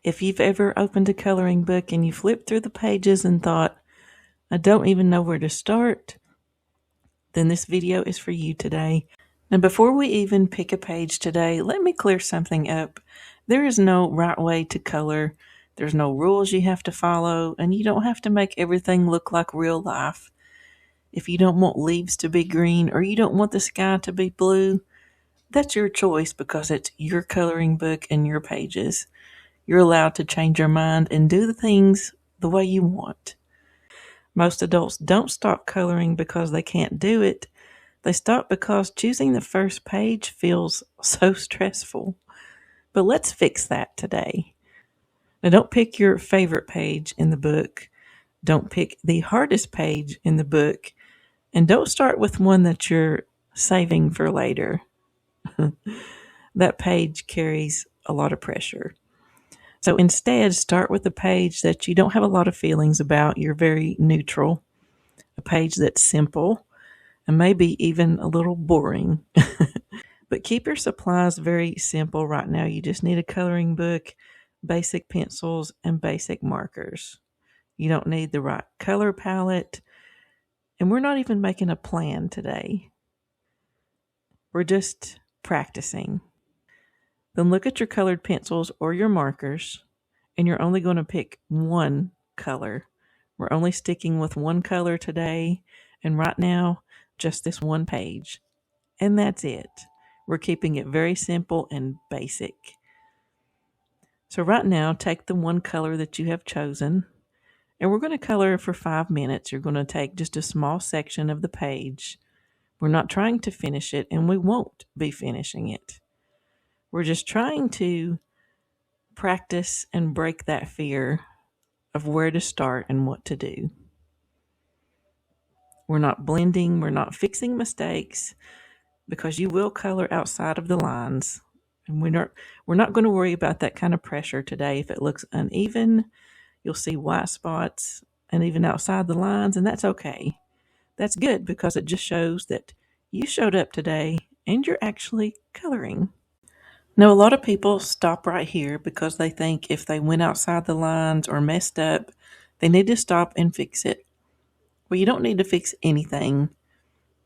If you've ever opened a coloring book and you flipped through the pages and thought, I don't even know where to start, then this video is for you today. Now, before we even pick a page today, let me clear something up. There is no right way to color. There's no rules you have to follow, and you don't have to make everything look like real life. If you don't want leaves to be green or you don't want the sky to be blue, that's your choice because it's your coloring book and your pages. You're allowed to change your mind and do the things the way you want. Most adults don't stop coloring because they can't do it. They stop because choosing the first page feels so stressful. But let's fix that today. Now, don't pick your favorite page in the book. Don't pick the hardest page in the book. And don't start with one that you're saving for later. That page carries a lot of pressure. So instead, start with a page that you don't have a lot of feelings about. You're very neutral. A page that's simple and maybe even a little boring. But keep your supplies very simple right now. You just need a coloring book, basic pencils, and basic markers. You don't need the right color palette. And we're not even making a plan today. We're just practicing. Then look at your colored pencils or your markers, and you're only going to pick one color. We're only sticking with one color today, and right now, just this one page. And that's it. We're keeping it very simple and basic. So right now, take the one color that you have chosen, and we're going to color for 5 minutes. You're going to take just a small section of the page. We're not trying to finish it, and we won't be finishing it. We're just trying to practice and break that fear of where to start and what to do. We're not blending, we're not fixing mistakes, because you will color outside of the lines. And we're not going to worry about that kind of pressure today. If it looks uneven, you'll see white spots and even outside the lines, and that's okay. That's good because it just shows that you showed up today and you're actually coloring. Now, a lot of people stop right here because they think if they went outside the lines or messed up, they need to stop and fix it. Well, you don't need to fix anything.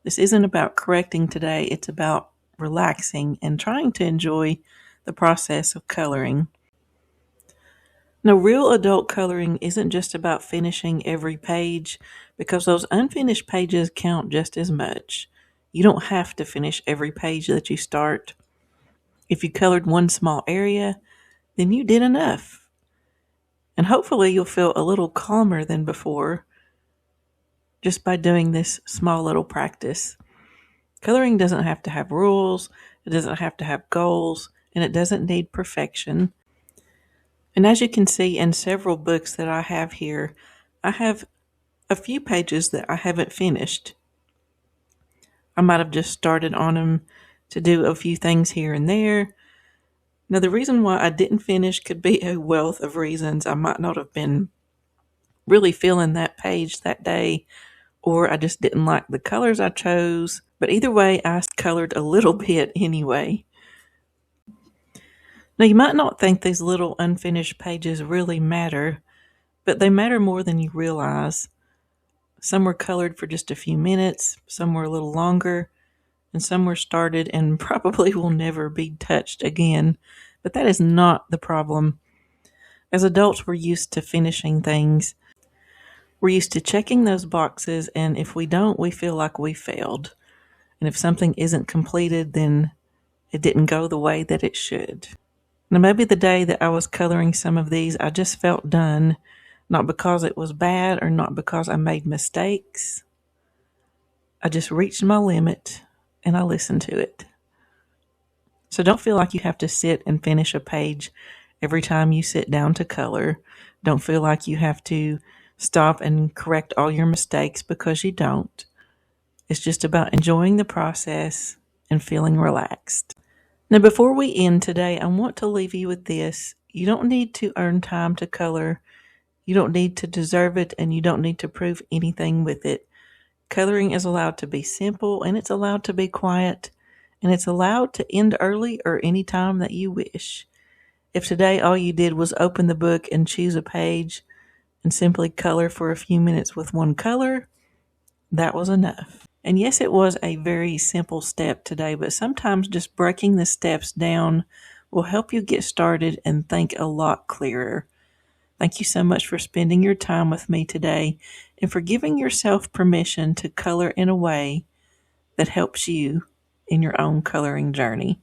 This isn't about correcting today. It's about relaxing and trying to enjoy the process of coloring. Now, real adult coloring isn't just about finishing every page because those unfinished pages count just as much. You don't have to finish every page that you start. If you colored one small area, then you did enough. And hopefully you'll feel a little calmer than before just by doing this small little practice. Coloring doesn't have to have rules, it doesn't have to have goals, and it doesn't need perfection. And as you can see in several books that I have here, I have a few pages that I haven't finished. I might have just started on them to do a few things here and there. Now, the reason why I didn't finish could be a wealth of reasons. I might not have been really feeling that page that day, or I just didn't like the colors I chose. But either way, I colored a little bit anyway. Now, you might not think these little unfinished pages really matter, but they matter more than you realize. Some were colored for just a few minutes, some were a little longer, and some were started and probably will never be touched again. But that is not the problem. As adults, we're used to finishing things. We're used to checking those boxes, and if we don't, we feel like we failed. And if something isn't completed, then it didn't go the way that it should. Now, maybe the day that I was coloring some of these, I just felt done, not because it was bad or not because I made mistakes. I just reached my limit and I listened to it. So don't feel like you have to sit and finish a page every time you sit down to color. Don't feel like you have to stop and correct all your mistakes because you don't. It's just about enjoying the process and feeling relaxed. Now, before we end today, I want to leave you with this. You don't need to earn time to color. You don't need to deserve it, and you don't need to prove anything with it. Coloring is allowed to be simple, and it's allowed to be quiet, and it's allowed to end early or any time that you wish. If today all you did was open the book and choose a page and simply color for a few minutes with one color, that was enough. And yes, it was a very simple step today, but sometimes just breaking the steps down will help you get started and think a lot clearer. Thank you so much for spending your time with me today and for giving yourself permission to color in a way that helps you in your own coloring journey.